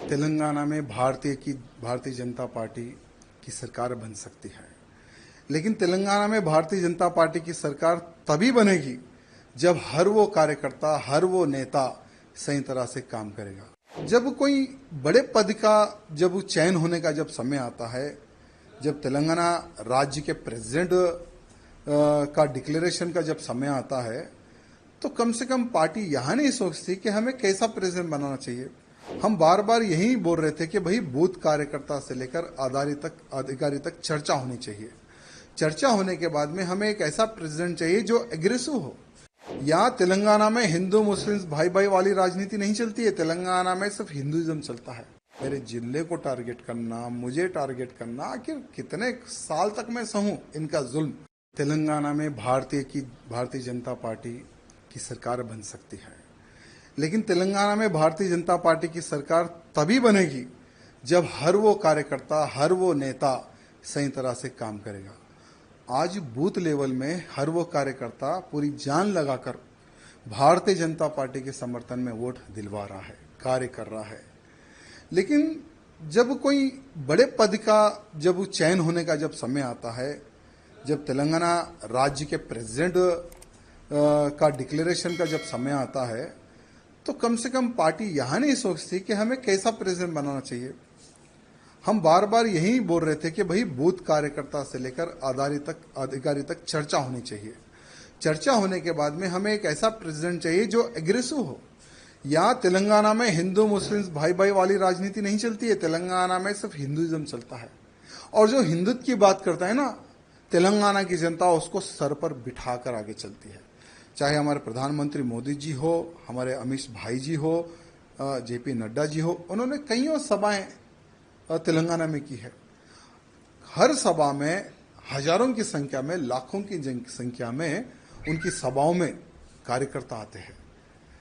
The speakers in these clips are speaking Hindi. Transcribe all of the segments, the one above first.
तेलंगाना में भारतीय जनता पार्टी की सरकार बन सकती है, लेकिन तेलंगाना में भारतीय जनता पार्टी की सरकार तभी बनेगी जब हर वो कार्यकर्ता, हर वो नेता सही तरह से काम करेगा। जब कोई बड़े पद का जब चयन होने का जब समय आता है, जब तेलंगाना राज्य के प्रेसिडेंट का डिक्लेरेशन का जब समय आता है, तो कम से कम पार्टी यहाँ नहीं सोचती कि हमें कैसा प्रेसिडेंट बनाना चाहिए। हम बार बार यही बोल रहे थे कि भाई बूथ कार्यकर्ता से लेकर अधिकारी तक चर्चा होनी चाहिए। चर्चा होने के बाद में हमें एक ऐसा प्रेसिडेंट चाहिए जो एग्रेसिव हो। यहाँ तेलंगाना में हिंदू मुस्लिम भाई भाई वाली राजनीति नहीं चलती है। तेलंगाना में सिर्फ हिंदुइज्म चलता है। मेरे जिले को टारगेट करना, मुझे टारगेट करना, आखिर कितने साल तक मैं सहूं इनका जुल्म। तेलंगाना में भारतीय जनता पार्टी की सरकार बन सकती है, लेकिन तेलंगाना में भारतीय जनता पार्टी की सरकार तभी बनेगी जब हर वो कार्यकर्ता, हर वो नेता सही तरह से काम करेगा। आज बूथ लेवल में हर वो कार्यकर्ता पूरी जान लगाकर भारतीय जनता पार्टी के समर्थन में वोट दिलवा रहा है, कार्य कर रहा है। लेकिन जब कोई बड़े पद का जब चयन होने का जब समय आता है, जब तेलंगाना राज्य के प्रेसिडेंट का डिक्लेरेशन का जब समय आता है, तो कम से कम पार्टी यहाँ नहीं सोचती कि हमें कैसा प्रेसिडेंट बनाना चाहिए। हम बार बार यही बोल रहे थे कि भाई बूथ कार्यकर्ता से लेकर अधिकारी तक चर्चा होनी चाहिए। चर्चा होने के बाद में हमें एक ऐसा प्रेसिडेंट चाहिए जो एग्रेसिव हो। यहाँ तेलंगाना में हिंदू मुस्लिम भाई भाई वाली राजनीति नहीं चलती है। तेलंगाना में सिर्फ हिंदुइज्म चलता है। और जो हिंदुत्व की बात करता है ना, तेलंगाना की जनता उसको सर पर बिठाकर आगे चलती है। चाहे हमारे प्रधानमंत्री मोदी जी हो, हमारे अमित भाई जी हो, जेपी नड्डा जी हो, उन्होंने कईयों सभाएं तेलंगाना में की है। हर सभा में हजारों की संख्या में, लाखों की संख्या में उनकी सभाओं में कार्यकर्ता आते हैं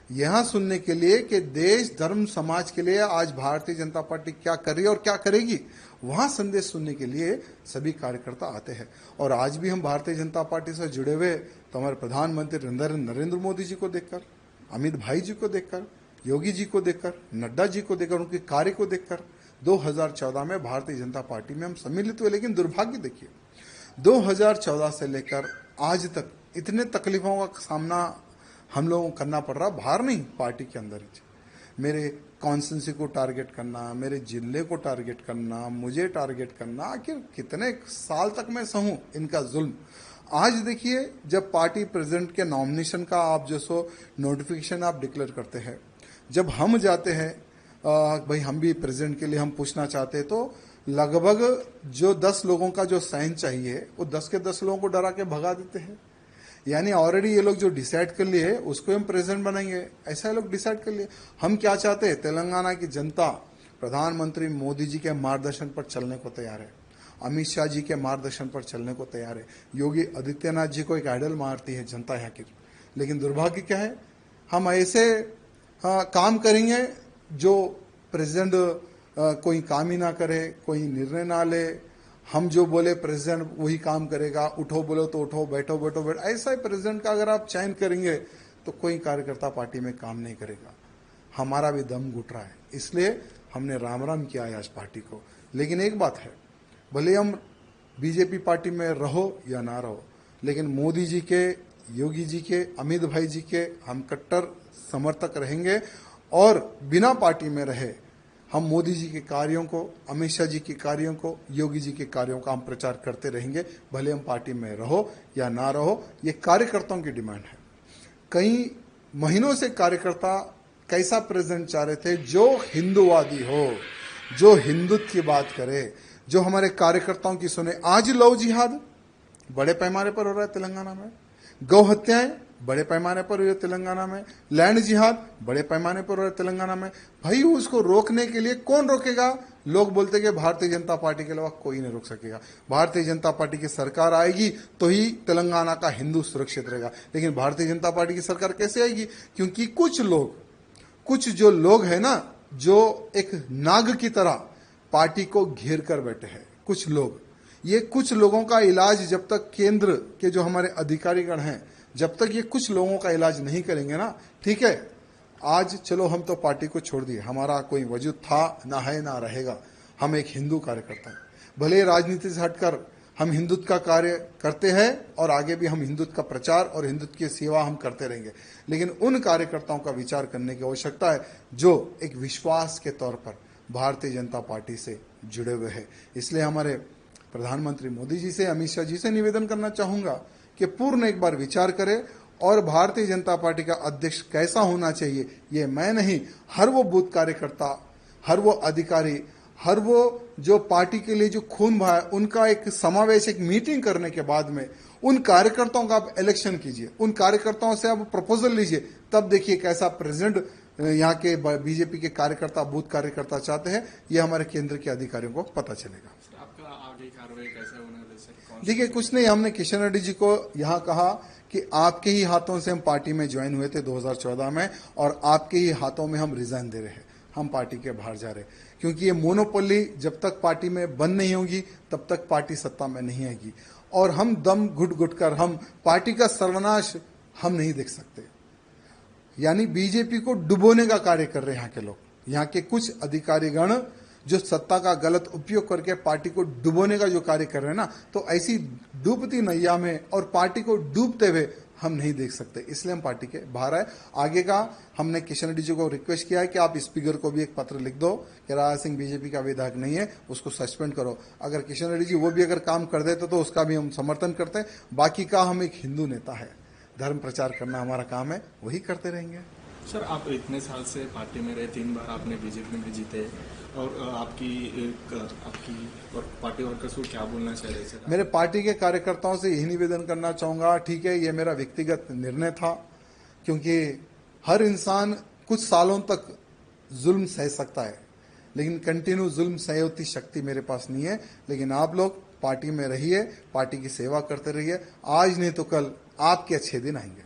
यहाँ सुनने के लिए कि देश धर्म समाज के लिए आज भारतीय जनता पार्टी क्या कर रही है और क्या करेगी। वहां संदेश सुनने के लिए सभी कार्यकर्ता आते हैं। और आज भी हम भारतीय जनता पार्टी से जुड़े हुए तो हमारे प्रधानमंत्री नरेंद्र मोदी जी को देखकर, अमित भाई जी को देखकर, योगी जी को देखकर, नड्डा जी को देखकर, उनके कार्य को देखकर 2014 में भारतीय जनता पार्टी में हम सम्मिलित हुए। लेकिन दुर्भाग्य देखिए, 2014 से लेकर आज तक इतने तकलीफों का सामना हम लोगों को करना पड़ रहा, बाहर नहीं, पार्टी के अंदर ही। मेरे कॉन्स्टिट्यूंसी को टारगेट करना, मेरे जिले को टारगेट करना, मुझे टारगेट करना, आखिर कितने साल तक मैं सहूं इनका जुल्म। आज देखिए, जब पार्टी प्रेसिडेंट के नॉमिनेशन का आप जो सो नोटिफिकेशन आप डिक्लेयर करते हैं, जब हम जाते हैं भाई हम भी प्रेसिडेंट के लिए हम पूछना चाहते हैं, तो लगभग जो 10 लोगों का जो साइन चाहिए वो 10 के 10 लोगों को डरा के भगा देते हैं। यानी ऑलरेडी ये लोग जो डिसाइड कर लिए उसको हम प्रेसिडेंट बनाएंगे, ऐसा ये लोग डिसाइड कर लिए। हम क्या चाहते हैं? तेलंगाना की जनता प्रधानमंत्री मोदी जी के मार्गदर्शन पर चलने को तैयार है, अमित शाह जी के मार्गदर्शन पर चलने को तैयार है। योगी आदित्यनाथ जी को एक आइडल मारती है जनता यहाँ की। लेकिन दुर्भाग्य क्या है, हम ऐसे काम करेंगे जो प्रेसिडेंट कोई काम ही ना करे, कोई निर्णय ना ले। हम जो बोले प्रेसिडेंट वही काम करेगा, उठो बोलो तो उठो, बैठो बैठो बैठो। ऐसा ही प्रेसिडेंट का अगर आप चयन करेंगे तो कोई कार्यकर्ता पार्टी में काम नहीं करेगा। हमारा भी दम घुट रहा है, इसलिए हमने राम राम किया है आज पार्टी को। लेकिन एक बात है, भले हम बीजेपी पार्टी में रहो या ना रहो, लेकिन मोदी जी के, योगी जी के, अमित भाई जी के हम कट्टर समर्थक रहेंगे। और बिना पार्टी में रहे हम मोदी जी के कार्यों को, अमित शाह जी के कार्यों को, योगी जी के कार्यों का हम प्रचार करते रहेंगे, भले हम पार्टी में रहो या ना रहो। ये कार्यकर्ताओं की डिमांड है। कई महीनों से कार्यकर्ता कैसा प्रेसिडेंट चाह रहे थे जो हिंदूवादी हो, जो हिंदुत्व की बात करे, जो हमारे कार्यकर्ताओं की सुने। आज लव जिहाद बड़े पैमाने पर हो रहा है तेलंगाना में, गौ हत्याएं बड़े पैमाने पर हुई है तेलंगाना में, लैंड जिहाद बड़े पैमाने पर हो रहा है तेलंगाना में। भाई उसको रोकने के लिए कौन रोकेगा? लोग बोलते कि भारतीय जनता पार्टी के अलावा कोई नहीं रोक सकेगा। भारतीय जनता पार्टी की सरकार आएगी तो ही तेलंगाना का हिंदू सुरक्षित रहेगा। लेकिन भारतीय जनता पार्टी की सरकार कैसे आएगी? क्योंकि कुछ जो लोग हैं ना, जो एक नाग की तरह पार्टी को घेर कर बैठे हैं, कुछ लोग। ये कुछ लोगों का इलाज जब तक केंद्र के जो हमारे अधिकारीगण हैं, जब तक ये कुछ लोगों का इलाज नहीं करेंगे ना, ठीक है, आज चलो हम तो पार्टी को छोड़ दिए, हमारा कोई वजूद था ना है ना रहेगा। हम एक हिंदू कार्यकर्ता हैं, भले राजनीति से हटकर हम हिंदुत्व का कार्य करते हैं और आगे भी हम हिंदुत्व का प्रचार और हिंदुत्व की सेवा हम करते रहेंगे, लेकिन उन कार्यकर्ताओं का विचार करने की आवश्यकता है जो एक विश्वास के तौर पर भारतीय जनता पार्टी से जुड़े हुए हैं। इसलिए हमारे प्रधानमंत्री मोदी जी से, अमित शाह जी से निवेदन करना चाहूंगा कि पूर्ण एक बार विचार करें और भारतीय जनता पार्टी का अध्यक्ष कैसा होना चाहिए, ये मैं नहीं, हर वो बूथ कार्यकर्ता, हर वो अधिकारी, हर वो जो पार्टी के लिए जो खून बहा है, उनका एक समावेश, एक मीटिंग करने के बाद में उन कार्यकर्ताओं का आप इलेक्शन कीजिए, उन कार्यकर्ताओं से आप प्रपोजल लीजिए, तब देखिए कैसा प्रेसिडेंट यहाँ के बीजेपी के कार्यकर्ता, बूथ कार्यकर्ता चाहते हैं, ये हमारे केंद्र के अधिकारियों को पता चलेगा। आपका आगे कार्रवाई कैसे होने वाली है? देखिए कुछ नहीं, हमने किशन रेड्डी जी को यहाँ कहा कि आपके ही हाथों से हम पार्टी में ज्वाइन हुए थे 2014 में और आपके ही हाथों में हम रिजाइन दे रहे हैं, हम पार्टी के बाहर जा रहे हैं, क्योंकि ये मोनोपोली जब तक पार्टी में बंद नहीं होगी तब तक पार्टी सत्ता में नहीं आएगी और हम दम घुट घुट कर हम पार्टी का सर्वनाश हम नहीं देख सकते। यानी बीजेपी को डुबोने का कार्य कर रहे हैं यहाँ के लोग, यहाँ के कुछ अधिकारीगण जो सत्ता का गलत उपयोग करके पार्टी को डुबोने का जो कार्य कर रहे हैं ना, तो ऐसी डूबती नैया में और पार्टी को डूबते हुए हम नहीं देख सकते, इसलिए हम पार्टी के बाहर आए। आगे का हमने किशन रेड्डी जी को रिक्वेस्ट किया है कि आप स्पीकर को भी एक पत्र लिख दो कि राजा सिंह बीजेपी का विधायक नहीं है, उसको सस्पेंड करो। अगर किशन रेड्डी जी वो भी अगर काम कर देते तो उसका भी हम समर्थन करते हैं। बाकी का हम एक हिंदू नेता है, धर्म प्रचार करना हमारा काम है, वही करते रहेंगे। सर, आप इतने साल से पार्टी में रहे, 3 बार आपने बीजेपी में जीते और आपकी और पार्टी वर्कर्स को क्या बोलना चाह रहे सर? मेरे पार्टी के कार्यकर्ताओं से यही निवेदन करना चाहूंगा, ठीक है ये मेरा व्यक्तिगत निर्णय था, क्योंकि हर इंसान कुछ सालों तक जुल्म सह सकता है, लेकिन कंटिन्यू जुल्म सह उतनी शक्ति मेरे पास नहीं है। लेकिन आप लोग पार्टी में रहिए, पार्टी की सेवा करते रहिए, आज नहीं तो कल आपके अच्छे दिन आएंगे।